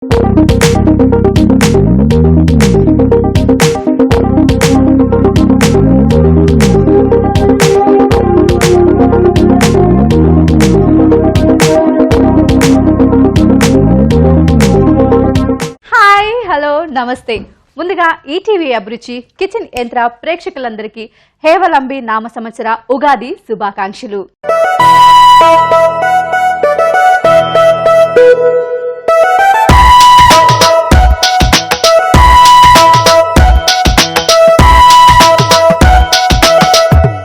Hi, hello, నమస్తే. ముందుగా ETV అభిరుచి కిచెన్ యంత్ర ప్రేక్షకులందరికీ హేవలంబి నామ సంవత్సర ఉగాది శుభాకాంక్షలు.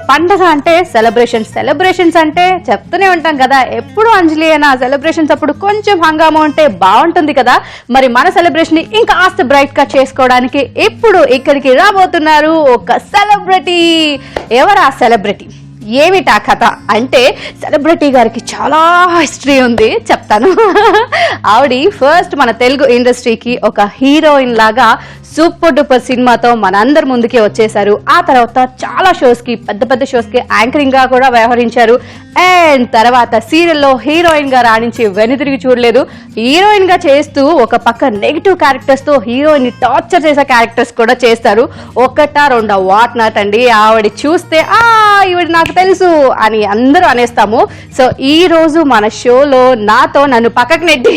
పండగ అంటే సెలబ్రేషన్స్ అంటే చెప్తూనే ఉంటాం కదా. ఎప్పుడు అంజలి అయినా సెలబ్రేషన్స్ అప్పుడు కొంచెం హంగామా ఉంటే బాగుంటుంది కదా. మరి మన సెలబ్రేషన్ ఇంకా కాస్త బ్రైట్ గా చేసుకోవడానికి ఇప్పుడు ఇక్కడికి రాబోతున్నారు ఒక సెలబ్రిటీ. ఎవరా సెలబ్రిటీ, ఏమిటా కథ అంటే, సెలబ్రిటీ గారికి చాలా హిస్టరీ ఉంది, చెప్తాను. ఆవిడ ఫస్ట్ మన తెలుగు ఇండస్ట్రీకి ఒక హీరోయిన్ లాగా సూపర్ డూపర్ సినిమాతో మనందరి ముందుకే వచ్చేసారు. ఆ తర్వాత చాలా షోస్ కి, పెద్ద పెద్ద షోస్ కి యాంకరింగ్ గా కూడా వ్యవహరించారు. అండ్ తర్వాత సీరియల్లో హీరోయిన్ గా రాణించి వెనుతిరిగి చూడలేదు. హీరోయిన్ గా చేస్తూ ఒక పక్క నెగిటివ్ క్యారెక్టర్స్ తో హీరోయిన్ ని టార్చర్ చేసే క్యారెక్టర్స్ కూడా చేస్తారు. ఒకటా రెండా వాట్ నాట్ అండి. ఆవిడ చూస్తే ఈవిడ నాకు తెలుసు అని అందరూ అనేస్తాము. సో ఈ రోజు మన షోలో నాతో నన్ను పక్కకు నెట్టి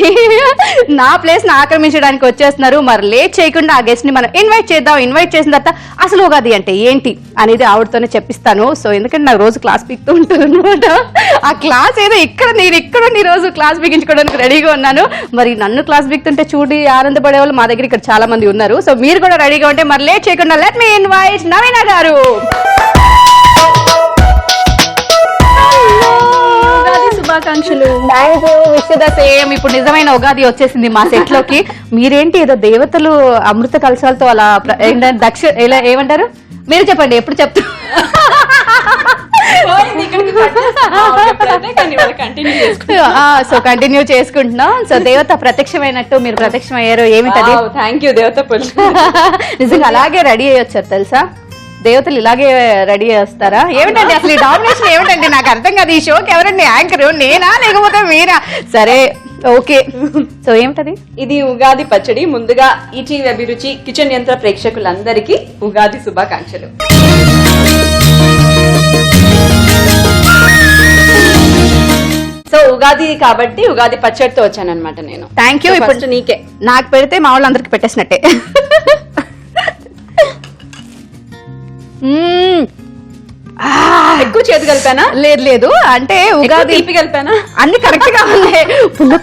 నా ప్లేస్ ని ఆక్రమించడానికి వచ్చేస్తున్నారు. మరి లేట్ చేయకుండా ఆ గెస్ట్ ని మనం ఇన్వైట్ చేద్దాం. ఇన్వైట్ చేసిన తర్వాత అసలు ఉగాది అంటే ఏంటి అనేది ఆవిడతోనే చెప్పిస్తాను. సో ఎందుకంటే నాకు రోజు క్లాస్ పీక్తూ ఉంటుంది అనమాట. ఆ క్లాస్ ఏదో నేను ఇక్కడ ఈ రోజు క్లాస్ బిగించుకోవడానికి రెడీగా ఉన్నాను. మరి నన్ను క్లాస్ బిగుతుంటే చూడి ఆనందపడే వాళ్ళు మా దగ్గర ఇక్కడ చాలా మంది ఉన్నారు. సో మీరు కూడా రెడీగా ఉంటే మరి లేట్ చేయకుండా లెట్ మీ ఇన్వైట్ నవీన గారు. శుభాకాంక్షలు. Wish the same. ఇప్పుడు నిజమైన ఉగాది వచ్చేసింది మా సెట్ లోకి. మీరేంటి ఏదో దేవతలు అమృత కలశాలతో అలా ఏమంటారు మీరు చెప్పండి, ఎప్పుడు చెప్తా. సో కంటిన్యూ చేసుకుంటున్నాం. సో దేవత ప్రత్యక్షమైనట్టు మీరు ప్రత్యక్షమయ్యారు. ఏమిటది? థ్యాంక్ యూ దేవత. నిజంగా అలాగే రెడీ అయ్యి వచ్చారు తెలుసా. దేవతలు ఇలాగే రెడీ చేస్తారా? ఏమిటండి అసలు ఈ డామినేషన్ ఏమిటండి? నాకు అర్థం కాదు. ఈ షోకి ఎవరండి యాంకర్, నేనా లేకపోతే మీరా? సరే, ఓకే. సో ఏమిటది? ఇది ఉగాది పచ్చడి. ముందుగా ఈటీవీ అభిరుచి కిచెన్ యంత్ర ప్రేక్షకులందరికీ ఉగాది శుభాకాంక్షలు. సో ఉగాది కాబట్టి ఉగాది పచ్చడితో వచ్చాను అనమాట నేను. Thank you. ఇప్పుడు నీకే. నాకు పెడితే మా వాళ్ళందరికి పెట్టేసినట్టే. ఎక్కువ చేతి కలిపానా? లేదు అంటే ఉగాది తీపి కలిపానా? అన్ని కరెక్ట్ గా ఉన్నాయి.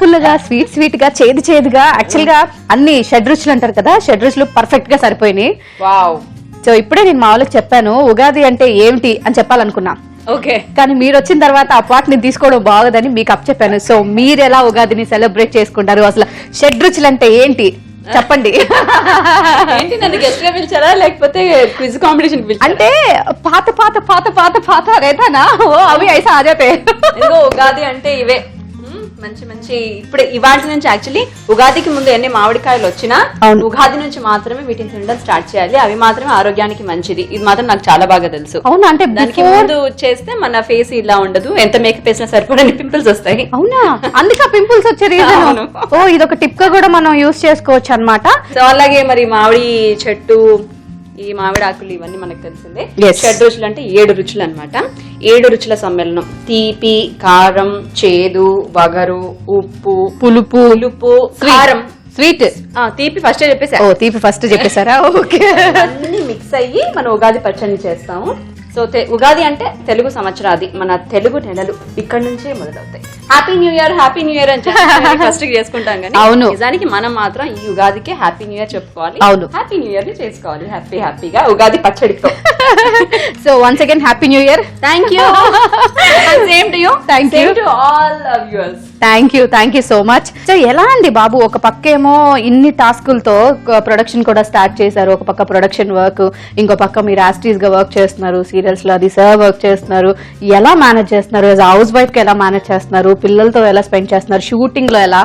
పుల్లగా, స్వీట్ గా, చేదుగా. యాక్చువల్ గా అన్ని షడ్రుచులు అంటారు కదా, షడ్రుచులు పర్ఫెక్ట్ గా సరిపోయినాయి. వావ్. సో ఇప్పుడే నేను మా వాళ్ళకి చెప్పాను ఉగాది అంటే ఏమిటి అని చెప్పాలనుకున్నా. ఓకే. కానీ మీరు వచ్చిన తర్వాత ఆ పార్ట్ ని తీసుకోవడం బాగోదని మీకు అప్ చెప్పాను. సో మీరు ఎలా ఉగాదిని సెలబ్రేట్ చేసుకుంటారు, అసలు షడ్రుచులు అంటే ఏంటి చెప్పండి. ఏంటి, నన్ను గెస్ట్ గా పిలిచారా లేకపోతే క్విజ్ కాంపిటీషన్ పిలిచారా? అంటే పాత పాత పాత పాత పాత రేతానా అవి ఐసా ఆజాతే. ఇదిగో ఉగాది అంటే ఇవే మంచి మంచి. ఇప్పుడు ఇవాళ నుంచి యాక్చువల్లీ ఉగాదికి ముందు ఎన్ని మామిడికాయలు వచ్చినా ఉగాది నుంచి మాత్రమే వీటిని తినడం స్టార్ట్ చేయాలి. అవి మాత్రమే ఆరోగ్యానికి మంచిది. ఇది మాత్రం నాకు చాలా బాగా తెలుసు. అవునా? అంటే దానికి ముందు చేస్తే మన ఫేస్ ఇలా ఉండదు, ఎంత మేకప్ వేసినా సరిపడని పింపుల్స్ వస్తాయి. అవునా? అందుకే పింపుల్స్ వచ్చే రీజన్. ఓ, ఇదొక టిప్ గా కూడా మనం యూజ్ చేసుకోవచ్చు అన్నమాట. సో అలాగే మరి మామిడి చెట్టు, ఈ మామిడి ఆకులు ఇవన్నీ మనకు తెలిసిందే. షడ్ రుచులు అంటే 7 రుచులు అన్నమాట. 7 రుచుల సమ్మేళనం. తీపి, కారం, చేదు, వగరు, ఉప్పు, పులుపు, కారం, స్వీట్. తీపి ఫస్ట్ చెప్పేసా. ఓ, తీపి ఫస్ట్ చెప్పేశారా? ఓకే. అన్ని మిక్స్ అయ్యి మనం ఉగాది పచ్చడిని చేస్తాము. సో ఉగాది అంటే తెలుగు సంవత్సరాది, మన తెలుగు నెలలు ఇక్కడ నుంచే మొదలవుతాయి. హ్యాపీ న్యూ ఇయర్ అని చెప్పి ఫస్ట్ చేసుకుంటాం కానీ అవును, నిజానికి మనం మాత్రం ఈ ఉగాదికి హ్యాపీ న్యూ ఇయర్ చెప్పుకోవాలి. అవును, హ్యాపీ న్యూ ఇయర్ ని చేసుకోవాలి హ్యాపీగా ఉగాది పచ్చడితో. So once again happy new year. Thank you. Same to you. Thank you to all viewers. Thank you so much. So ఎలా అండి బాబు, ఒక పక్కేమో ఇన్ని టాస్కులతో ప్రొడక్షన్ కూడా స్టార్ట్ చేశారు, ఒక పక్క ప్రొడక్షన్ వర్క్, ఇంకో పక్క మీరు యాస్టీస్ గా వర్క్ చేస్తున్నారు, సీరియల్స్ లో అది సార్ వర్క్ చేస్తున్నారు. ఎలా మేనేజ్ చేస్తున్నారు? హౌస్ వైఫ్ కి ఎలా మేనేజ్ చేస్తున్నారు? పిల్లలతో ఎలా స్పెండ్ చేస్తున్నారు? షూటింగ్ లో ఎలా?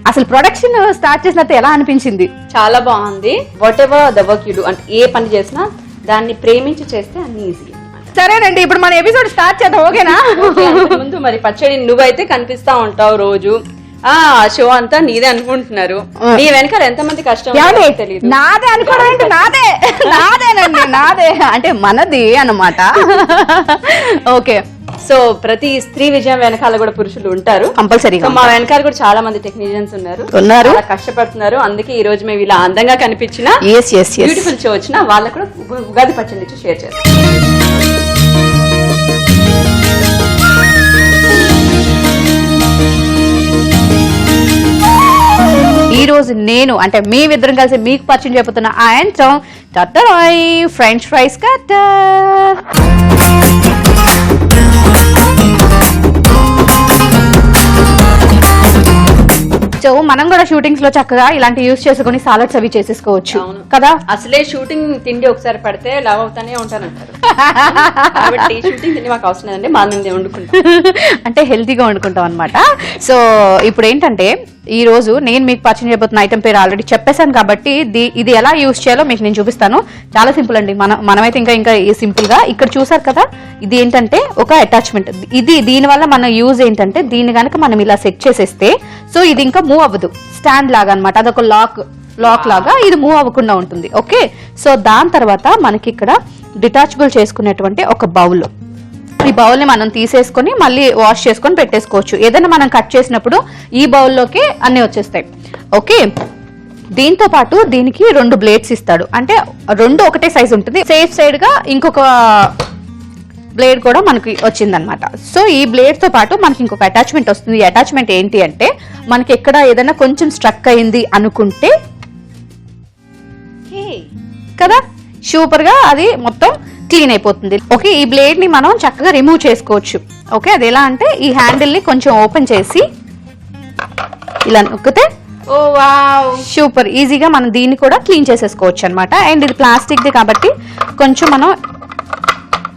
అసలు ప్రొడక్షన్ స్టార్ట్ చేసినట్టు ఎలా అనిపించింది? చాలా బాగుంది. What ever the work you do, అంటే ఏ పని చేసినా దాన్ని ప్రేమించి చేస్తే అన్ని ఈజీ. సరేనండి, ఇప్పుడు మన ఎపిసోడ్ స్టార్ట్ చేద్దాం. ఓకేనా? ముందు మరి పచ్చడి నువ్వైతే కనిపిస్తా ఉంటావు రోజు, షో అంతా నీదే అనుకుంటున్నారు. నీ వెనకాల ఎంతమంది కష్టం తెలియదు. నాదే అనుకోవడం ఏంటి? నాదేనండి, నాదే అంటే మనది అన్నమాట. ఓకే, సో ప్రతి స్త్రీ విజయం వెనకాల కూడా పురుషులు ఉంటారు కంపల్సరీగా. మా వెనకాల కూడా చాలా మంది టెక్నీషియన్స్ ఉన్నారు, కష్టపడుతున్నారు. అందుకే ఈ రోజు మేము ఇలా అందంగా కనిపించిన బ్యూటిఫుల్ షో వచ్చిన వాళ్ళకు కూడా ఉగాది పచ్చడి ఇచ్చి షేర్ చేస్తాం. ఈ రోజు నేను అంటే మేమిద్దరం కలిసి మీకు పరిచయం చెబుతున్న ఆ ఐటమ్ టట్టరాయ్ ఫ్రెంచ్ ఫ్రైస్ కట్టర్. సో మనం కూడా షూటింగ్స్ లో చక్కగా ఇలాంటి యూస్ చేసుకుని సాలడ్స్ అవి చేసేసుకోవచ్చు కదా. అసలే షూటింగ్ తిండి ఒకసారి పడితే లవ్ అవుతానే ఉంటారంటారు. కాబట్టి షూటింగ్ తిండి మాకు అవసరం లేదండి, మా మేము వండుకుంటాం. అంటే హెల్తీగా వండుకుంటాం అనమాట. సో ఇప్పుడు ఏంటంటే ఈ రోజు నేను మీకు పరిచయం చేయబోతున్న ఐటమ్ పేరు ఆల్రెడీ చెప్పేశాను కాబట్టి ఇది ఎలా యూజ్ చేయాలో మీకు నేను చూపిస్తాను. చాలా సింపుల్ అండి. మనమైతే ఇంకా సింపుల్ గా ఇక్కడ చూసారు కదా, ఇది ఏంటంటే ఒక అటాచ్మెంట్. దీని వల్ల మన యూజ్ ఏంటంటే దీన్ని కనుక మనం ఇలా సెట్ చేసేస్తే సో ఇది ఇంకా మూవ్ అవ్వదు, స్టాండ్ లాగా అనమాట. అదొక లాక్ లాగా ఇది మూవ్ అవ్వకుండా ఉంటుంది. ఓకే, సో దాని తర్వాత మనకి ఇక్కడ డిటాచబుల్ చేసుకునేటువంటి ఒక బౌల్. ఈ బౌల్ ని మనం తీసేసుకొని మళ్ళీ వాష్ చేసుకొని పెట్టేసుకోవచ్చు. ఏదైనా మనం కట్ చేసినప్పుడు ఈ బౌల్లోకి అన్ని వచ్చేస్తాయి. ఓకే, దీంతో పాటు దీనికి 2 బ్లేడ్స్ ఇస్తాడు, అంటే 2 ఒకటే సైజ్ ఉంటుంది. సేఫ్ సైడ్ గా ఇంకొక బ్లేడ్ కూడా మనకి వచ్చిందనమాట. సో ఈ బ్లేడ్ తో పాటు మనకి ఇంకొక అటాచ్మెంట్ వస్తుంది. ఈ అటాచ్మెంట్ ఏంటి అంటే మనకి ఎక్కడ ఏదైనా కొంచెం స్ట్రక్ అయింది అనుకుంటే కదా సూపర్ గా అది మొత్తం క్లీన్ అయిపోతుంది. ఓకే, ఈ బ్లేడ్ ని మనం చక్కగా రిమూవ్ చేసుకోవచ్చు. ఓకే, అది ఎలా అంటే ఈ హ్యాండిల్ ని కొంచెం ఓపెన్ చేసి ఇలా నొక్కితే ఓ వావ్ సూపర్ ఈజీగా మనం దీన్ని కూడా క్లీన్ చేసేసుకోవచ్చు అనమాట. అండ్ ఇది ప్లాస్టిక్ ది కాబట్టి కొంచెం మనం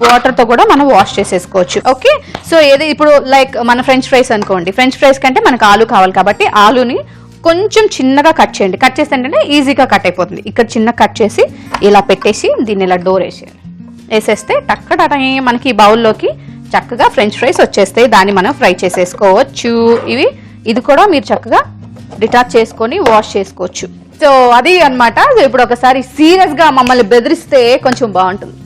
వాటర్ తో కూడా మనం వాష్ చేసేసుకోవచ్చు. ఓకే, సో ఏది ఇప్పుడు లైక్ మన ఫ్రెంచ్ ఫ్రైస్ అనుకోండి, ఫ్రెంచ్ ఫ్రైస్ కంటే మనకు ఆలు కావాలి కాబట్టి ఆలుని కొంచెం చిన్నగా కట్ చేయండి. కట్ చేస్తే ఏంటంటే ఈజీగా కట్ అయిపోతుంది. ఇక్కడ చిన్న కట్ చేసి ఇలా పెట్టేసి దీన్ని ఇలా డోర్ వేసేస్తే టక్క మనకి ఈ బౌల్లోకి చక్కగా ఫ్రెంచ్ ఫ్రైస్ వచ్చేస్తాయి. దాన్ని మనం ఫ్రై చేసేసుకోవచ్చు. ఇది కూడా మీరు చక్కగా డిటాచ్ చేసుకొని వాష్ చేసుకోవచ్చు. సో అది అన్నమాట. ఇప్పుడు ఒకసారి సీరియస్ గా మమ్మల్ని బెదిరిస్తే కొంచెం బాగుంటుంది.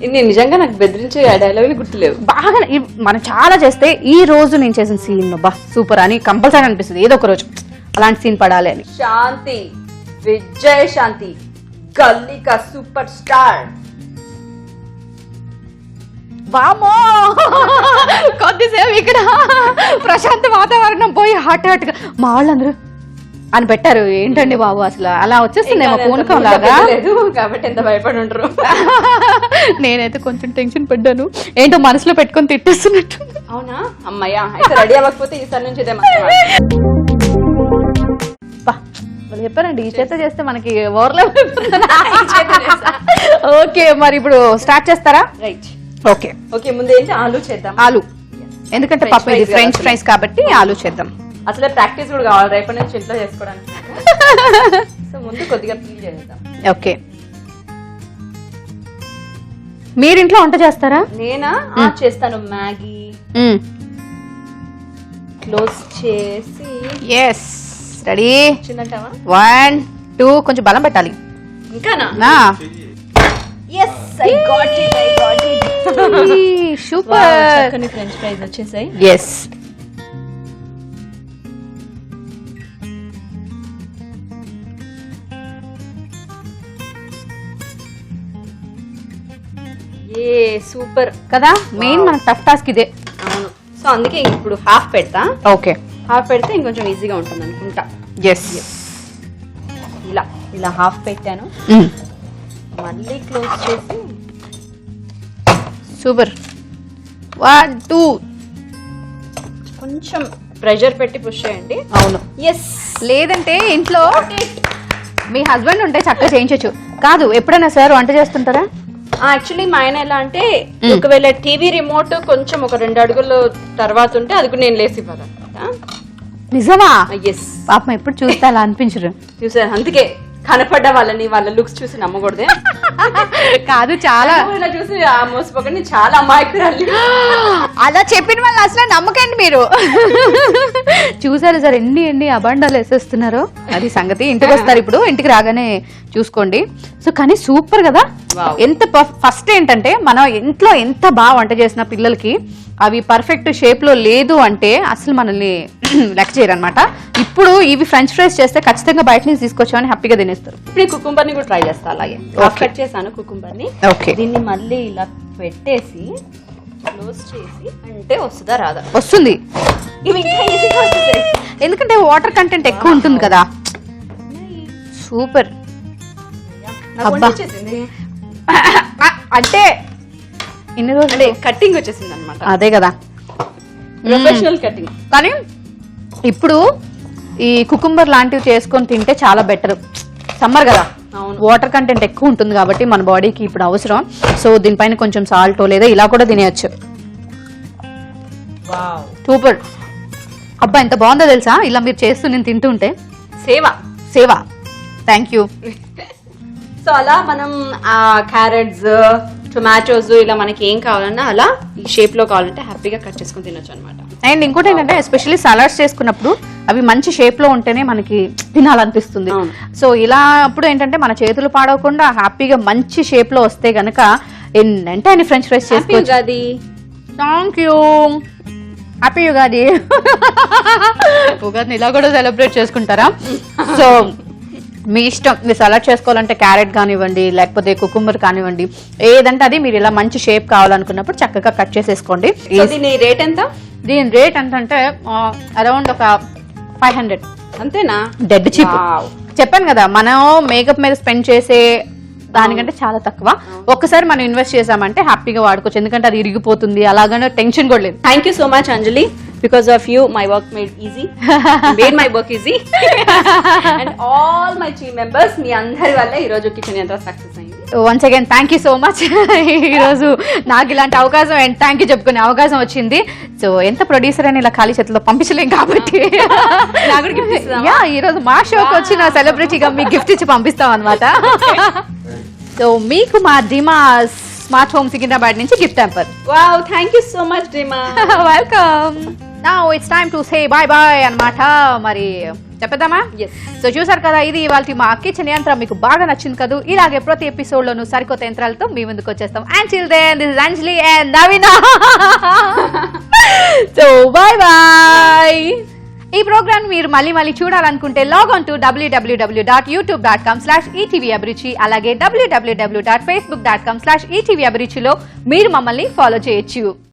ఇది నిజంగా నాకు బెదిరించే డైలాగులు గుర్తులేవు. బాగా మనం చాలా చేస్తే ఈ రోజు నేను చేసిన సీన్ బా సూపర్ అని కంపల్సరీ అనిపిస్తుంది. ఏదో ఒక రోజు అలాంటి సీన్ పడాలి అని. శాంతి, విజయ్ శాంతి, గల్లీ కా సూపర్ స్టార్. వామో, కొద్దిసేపు ఇక్కడ ప్రశాంత వాతావరణం పోయి హాట్ గా మా వాళ్ళందరూ అని పెట్టారు. ఏంటండి బాబు అసలు అలా వచ్చేస్తుందేమో పూనకం లాగా కాబట్టి ఎంత భయపడి ఉంటారు. నేనైతే కొంచెం టెన్షన్ పడ్డాను, ఏంటో మనసులో పెట్టుకొని తిట్టేస్తున్నట్టు. అవునా, అమ్మయ్యా అయితే రెడీ అవ్వకపోతే ఈసారి నుంచి ఇదే వాళ్ళు చెప్పారండి ఈ చేత చేస్తే మనకి ఓకే మరి ఇప్పుడు స్టార్ట్ చేస్తారా? Right, okay okay. ముందు ఏంటి ఆలు చేద్దాం. ఆలు ఎందుకంటే పాపం ఇది ఫ్రెంచ్ ఫ్రైస్ కాబట్టి ఆలు చేద్దాం. అసలే ప్రాక్టీస్ కూడా కావాలి రేపటి నుంచి ఇంట్లో చేసుకోవడానికి. సో ముందు కొద్దిగా పీల్ చేద్దాం. ఓకే, మీరింట్లో వంట చేస్తారా? నేనా చేస్తాను. మ్యాగీ క్లోజ్ చేసి ఎస్ రెడీ. చిన్నటావా 1 2 కొంచెం బలం పెట్టాలి ఇంకానా. yes I got it. Super. చక్కని ఫ్రెంచ్ ఫ్రైస్ వచ్చేసాయి. yes ఏ సూపర్ కదా. మెయిన్ మన టఫ్ టాస్క్ ఇదే. అవును, సో అందుకే ఇప్పుడు హాఫ్ పెడతా. ఓకే, హాఫ్ పెడితే ఇంకొంచెం ఈజీగా ఉంటుంది అనుకుంటా. ఎస్ ఇలా హాఫ్ పెట్టాను. మళ్ళీ క్లోజ్ చేసి సూపర్. 1 2 కొంచెం ప్రెషర్ పెట్టి పుష్ చేయండి. అవును, ఎస్. లేదంటే ఇంట్లో మీ హస్బెండ్ ఉంటే చక్కగా చేయించచ్చు. కాదు ఎప్పుడైనా సార్ వంట చేస్తుంటారా? యాక్చువల్లీ మా ఆయన ఎలా అంటే ఒకవేళ టీవీ రిమోట్ కొంచెం ఒక 2 అడుగులు తర్వాత ఉంటే అది కూడా నేను లేసి ఇవ్వాలన్నమాట. నిజమా? ఎస్. పాపం ఎప్పుడు చూస్తే అలా అనిపించరు. చూసారు, అందుకే కనపడ్డ వాళ్ళని వాళ్ళ లుక్స్ చూసి నమ్మకూడదే. కాదు, చాలా ఇలా చూసి ఆ మోసపోకండి, చాలా అమాయకురాలి. అలా చెప్పిన వాళ్ళు అసలు నమ్మకండి మీరు. చూసారు సార్ ఎన్ని అబండాలు వేసేస్తున్నారో, అది సంగతి. ఇంటికి వస్తారు ఇప్పుడు, ఇంటికి రాగానే చూసుకోండి. సో కానీ సూపర్ కదా. Wow. ఎంత ఫస్ట్ ఏంటంటే మనం ఇంట్లో ఎంత బాగా వంట చేసిన పిల్లలకి అవి పర్ఫెక్ట్ షేప్ లో లేదు అంటే అసలు మనల్ని లెక్క చేయరు అనమాట. ఇప్పుడు ఇవి ఫ్రెంచ్ ఫ్రైస్ చేస్తే ఖచ్చితంగా బయట నుంచి తీసుకొచ్చామని హ్యాపీగా తినేస్తారు. ఇప్పుడు ఈ కుకుంబర్ ని కూడా ట్రై చేస్తా. అలాగే కట్ చేశాను కుకుంబర్ ని. ఓకే, దీన్ని మళ్ళీ ఇలా పెట్టేసి క్లోజ్ చేసి అంటే వస్తుందా రాదా? వస్తుంది. ఇవి ఇంకా ఈజీగా వచ్చేసాయి. ఎందుకంటే వాటర్ కంటెంట్ ఎక్కువ ఉంటుంది కదా. సూపర్. నాకు అబ్బా. వంట వచ్చేసింది. అంటే ఇన్ని రోజులు అంటే కట్టింగ్ వచ్చేసింది అనమాట. అదే కదా, ప్రొఫెషనల్ కటింగ్. కానీ ఇప్పుడు ఈ కుకుంబర్ లాంటివి చేసుకొని తింటే చాలా బెటర్. సమ్మర్ కదా, అవును. వాటర్ కంటెంట్ ఎక్కువ ఉంటుంది కాబట్టి మన బాడీకి ఇప్పుడు అవసరం. సో దీనిపైన కొంచెం సాల్ట్ లేదా ఇలా కూడా తినేయచ్చు. Wow, super. అబ్బా ఎంత బాగుందో తెలుసా ఇలా మీరు చేస్తూ నేను తింటుంటే. సేవ. Thank you. సో అలా మనం ఆ క్యారెట్స్, టొమాటోస్ ఇలా మనకి ఏం కావాలన్నా అలా ఈ షేప్ లో కావాలంటే హ్యాపీగా కట్ చేసుకుని తినొచ్చు అనమాట. అండ్ ఇంకోటి ఏంటంటే ఎస్పెషల్లీ సలాడ్స్ చేసుకున్నప్పుడు అవి మంచి షేప్ లో ఉంటేనే మనకి తినాలనిపిస్తుంది. అవును. సో ఇలా అప్పుడు ఏంటంటే మన చేతులు పాడవకుండా హ్యాపీగా మంచి షేప్ లో వస్తే గనక ఎన్నంటే అని ఫ్రెంచ్ ఫ్రైస్ చేసుకోవచ్చు. అది థ్యాంక్ యూ. హ్యాపీ యుగాది. ఉగాదిని ఇలా కూడా సెలబ్రేట్ చేసుకుంటారా? సో మీ ఇష్టం, మీరు సలాడ్ చేసుకోవాలంటే క్యారెట్ కానివ్వండి, లేకపోతే కుకుంబర్ కానివ్వండి, ఏదంటే అది మీరు ఇలా మంచి షేప్ కావాలనుకున్నప్పుడు చక్కగా కట్ చేసేసుకోండి. దీని రేట్ ఎంత? దీని రేట్ ఎంత అంటే అరౌండ్ ఒక 500. అంతేనా? Dead cheap. Wow. చెప్పాను కదా, మనం మేకప్ మీద స్పెండ్ చేసే దానికంటే చాలా తక్కువ. ఒక్కసారి మనం ఇన్వెస్ట్ చేసామంటే హ్యాపీగా వాడుకోవచ్చు. ఎందుకంటే అది ఇరిగిపోతుంది అలాగనే టెన్షన్ కూడా లేదు. Thank you so much Anjali. Because of you my work made easy, made my work easy. And all my team members, మీ అందరి వల్ల ఈ రోజు కిచెన్ ఎంత సక్సెస్ అయింది. Once again thank you so much. ఈరోజు నాకు ఇలాంటి అవకాశం అండ్ థ్యాంక్ యూ చెప్పుకునే అవకాశం వచ్చింది. సో ఎంత ప్రొడ్యూసర్ అని ఇలా ఖాళీ చేతిలో పంపించలేం కాబట్టి యా ఈరోజు మా షోకి వచ్చిన సెలబ్రిటీగా మీకు గిఫ్ట్ ఇచ్చి పంపిస్తాం అనమాట. సో మీకు మా ధీమా స్మార్ట్ హోమ్ సికింద్రాబాద్ నుంచి gift hamper. Wow, thank you so much Dheema. Welcome. Now it's time to say bye bye అన్నమాట. మరి చెప్పేద్దామా? Yes. సో చూసారు కదా, ఇది ఇవాళ మా కిచెన్ యంత్రం మీకు బాగా నచ్చింది కదా. ఇలాగే ప్రతి ఎపిసోడ్ లోను సరికొత్త యంత్రాలతో మీ ముందుకు వచ్చేస్తాం. Until then, this is Anjali and Navina. So bye bye. ఈ ప్రోగ్రామ్ మీరు మళ్ళీ చూడాలనుకుంటే లాగ్ ఆన్ టు www.youtube.com/etvabruchi, అలాగే www.facebook.com/etvabruchi లో మీరు మమ్మల్ని ఫాలో చేయొచ్చు.